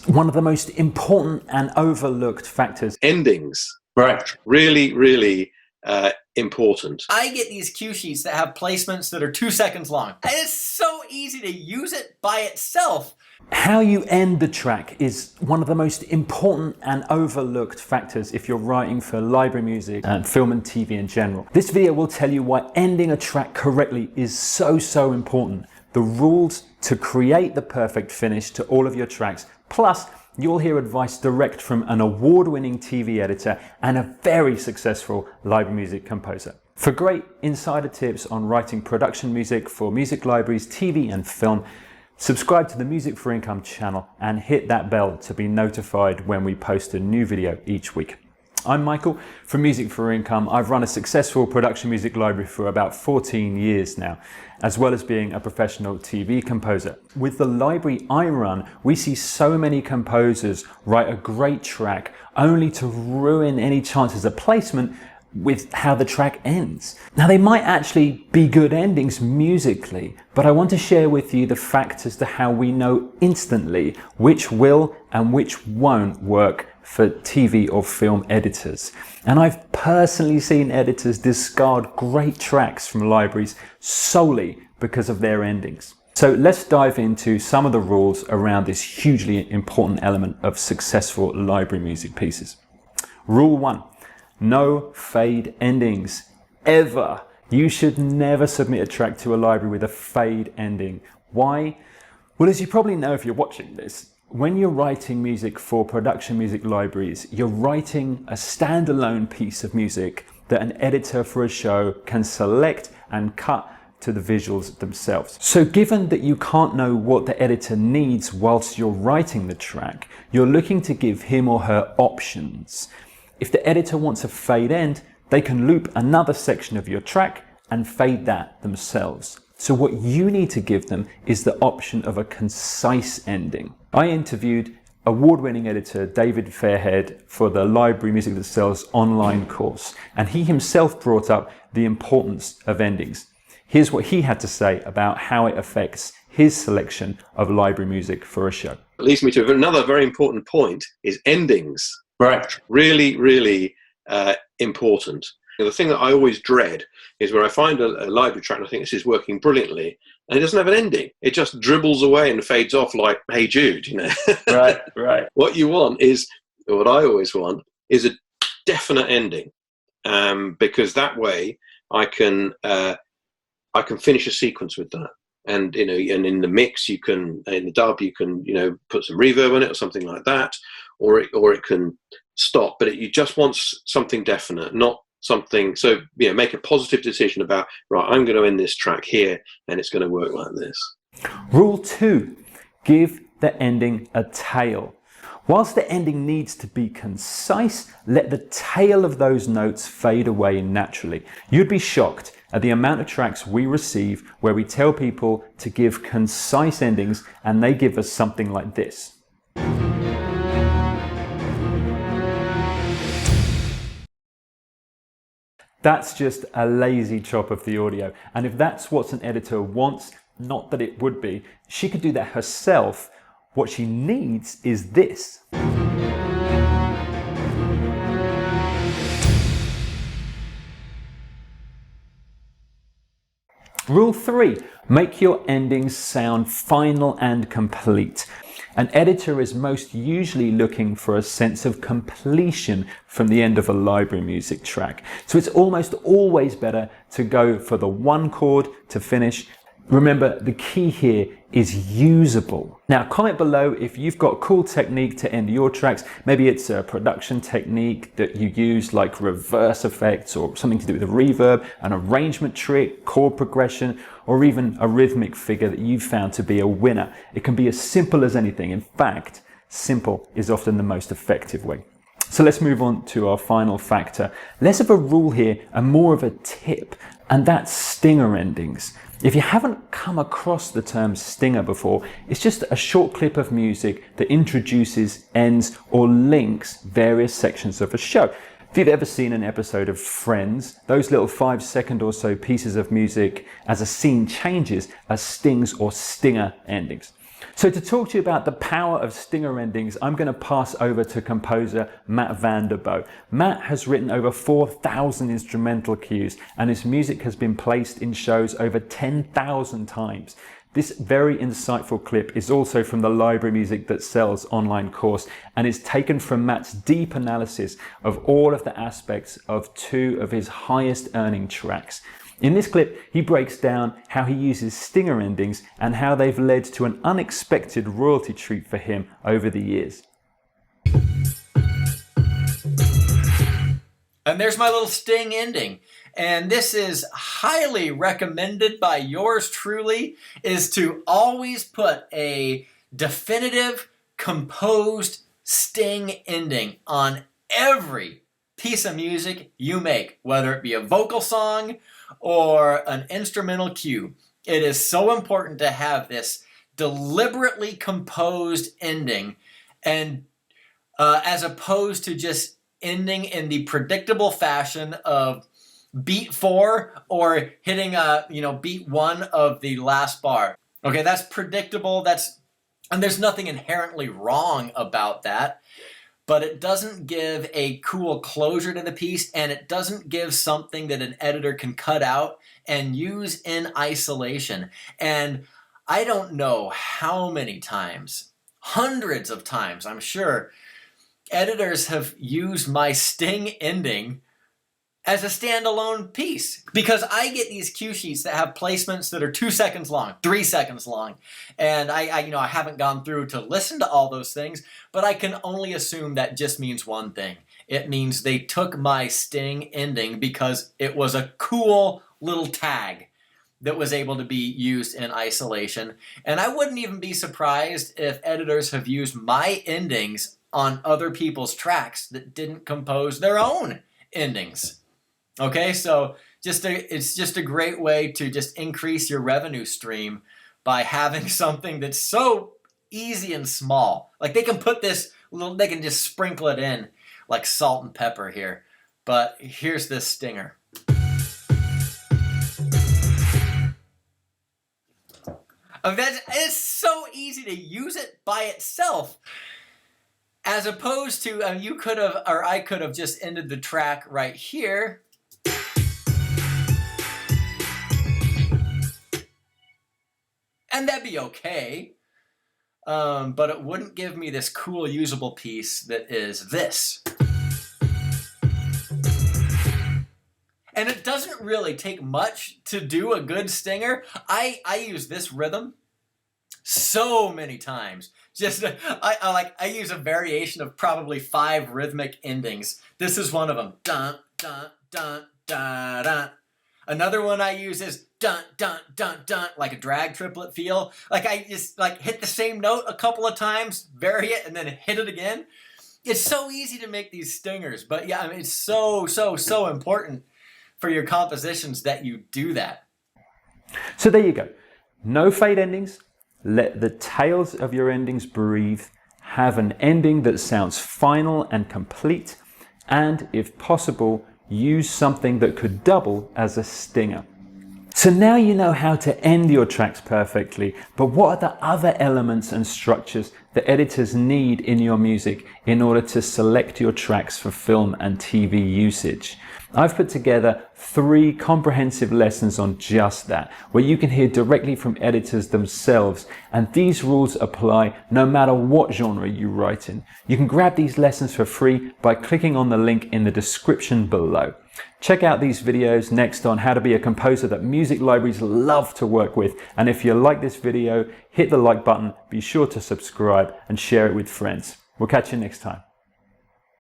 One of the most important and overlooked factors. Endings. Right. Really, really important. I get these cue sheets that have placements that are 2 seconds long. And it's so easy to use it by itself. How you end the track is one of the most important and overlooked factors if you're writing for library music and film and TV in general. This video will tell you why ending a track correctly is so important. The rules to create the perfect finish to all of your tracks. Plus, you'll hear advice direct from an award-winning TV editor and a very successful library music composer. For great insider tips on writing production music for music libraries, TV and film, subscribe to the Music for Income channel and hit that bell to be notified when we post a new video each week. I'm Michael from Music for Income. I've run a successful production music library for about 14 years now, as well as being a professional TV composer. With the library I run, we see so many composers write a great track only to ruin any chances of placement with how the track ends. Now, they might actually be good endings musically, but I want to share with you the facts as to how we know instantly which will and which won't work for TV or film editors. And I've personally seen editors discard great tracks from libraries solely because of their endings. So let's dive into some of the rules around this hugely important element of successful library music pieces. Rule 1. No fade endings, ever. You should never submit a track to a library with a fade ending. Why? Well, as you probably know if you're watching this, when you're writing music for production music libraries, you're writing a standalone piece of music that an editor for a show can select and cut to the visuals themselves. So given that you can't know what the editor needs whilst you're writing the track, you're looking to give him or her options. If the editor wants a fade end, they can loop another section of your track and fade that themselves. So what you need to give them is the option of a concise ending. I interviewed award-winning editor David Fairhead for the Library Music That Sells online course, and he himself brought up the importance of endings. Here's what he had to say about how it affects his selection of library music for a show. It leads me to another very important point, is endings. Right. Really, really important. The thing that I always dread is where I find a library track and I think this is working brilliantly, and it doesn't have an ending. It just dribbles away and fades off like Hey Jude, you know. Right. What you want is, or what I always want, is a definite ending, because that way I can finish a sequence with that. And you know, and in the mix, you can, in the dub, you can, you know, put some reverb on it or something like that, or it can stop. But you just want something definite, not something. So you know, make a positive decision about, right, I'm going to end this track here, and it's going to work like this. Rule 2: give the ending a tail. Whilst the ending needs to be concise, let the tail of those notes fade away naturally. You'd be shocked at the amount of tracks we receive where we tell people to give concise endings and they give us something like this. That's just a lazy chop of the audio. And if that's what an editor wants, not that it would be, she could do that herself. What she needs is this. Rule 3, make your endings sound final and complete. An editor is most usually looking for a sense of completion from the end of a library music track. So it's almost always better to go for the one chord to finish. Remember, the key here is usable. Now, comment below if you've got a cool technique to end your tracks. Maybe it's a production technique that you use, like reverse effects or something to do with a reverb, an arrangement trick, chord progression, or even a rhythmic figure that you've found to be a winner. It can be as simple as anything. In fact, simple is often the most effective way. So let's move on to our final factor. Less of a rule here and more of a tip, and that's stinger endings. If you haven't come across the term stinger before, it's just a short clip of music that introduces, ends, or links various sections of a show. If you've ever seen an episode of Friends, those little 5-second or so pieces of music as a scene changes are stings or stinger endings. So to talk to you about the power of stinger endings, I'm going to pass over to composer Vander Boegh. Matt has written over 4,000 instrumental cues, and his music has been placed in shows over 10,000 times. This very insightful clip is also from the Library Music That Sells online course, and is taken from Matt's deep analysis of all of the aspects of two of his highest earning tracks. In this clip, he breaks down how he uses stinger endings and how they've led to an unexpected royalty treat for him over the years. And there's my little sting ending. And this is highly recommended by yours truly, is to always put a definitive, composed sting ending on every piece of music you make, whether it be a vocal song or an instrumental cue. It is so important to have this deliberately composed ending, and as opposed to just ending in the predictable fashion of beat 4 or hitting beat 1 of the last bar. Okay, that's predictable. And there's nothing inherently wrong about that. But it doesn't give a cool closure to the piece, and it doesn't give something that an editor can cut out and use in isolation. And I don't know how many times, hundreds of times, I'm sure, editors have used my sting ending as a standalone piece, because I get these cue sheets that have placements that are 2 seconds long, 3 seconds long, and I haven't gone through to listen to all those things, but I can only assume that just means one thing. It means they took my sting ending because it was a cool little tag that was able to be used in isolation. And I wouldn't even be surprised if editors have used my endings on other people's tracks that didn't compose their own endings. Okay, so it's just a great way to just increase your revenue stream by having something that's so easy and small. Like they can just sprinkle it in like salt and pepper here. But here's this stinger. It's so easy to use it by itself, as opposed to I could have just ended the track right here. And that'd be okay, but it wouldn't give me this cool usable piece that is this. And it doesn't really take much to do a good stinger. I use this rhythm so many times. I use a variation of probably 5 rhythmic endings. This is one of them. Dun, dun, dun, dun, dun. Another one I use is dun, dun, dun, dun, like a drag triplet feel. Like I just hit the same note a couple of times, vary it, and then hit it again. It's so easy to make these stingers, but yeah, it's so important for your compositions that you do that. So there you go. No fade endings. Let the tails of your endings breathe. Have an ending that sounds final and complete. And if possible, use something that could double as a stinger. So now you know how to end your tracks perfectly, but what are the other elements and structures that editors need in your music in order to select your tracks for film and TV usage? I've put together 3 comprehensive lessons on just that, where you can hear directly from editors themselves, and these rules apply no matter what genre you write in. You can grab these lessons for free by clicking on the link in the description below. Check out these videos next on how to be a composer that music libraries love to work with, and if you like this video, hit the like button, be sure to subscribe and share it with friends. We'll catch you next time.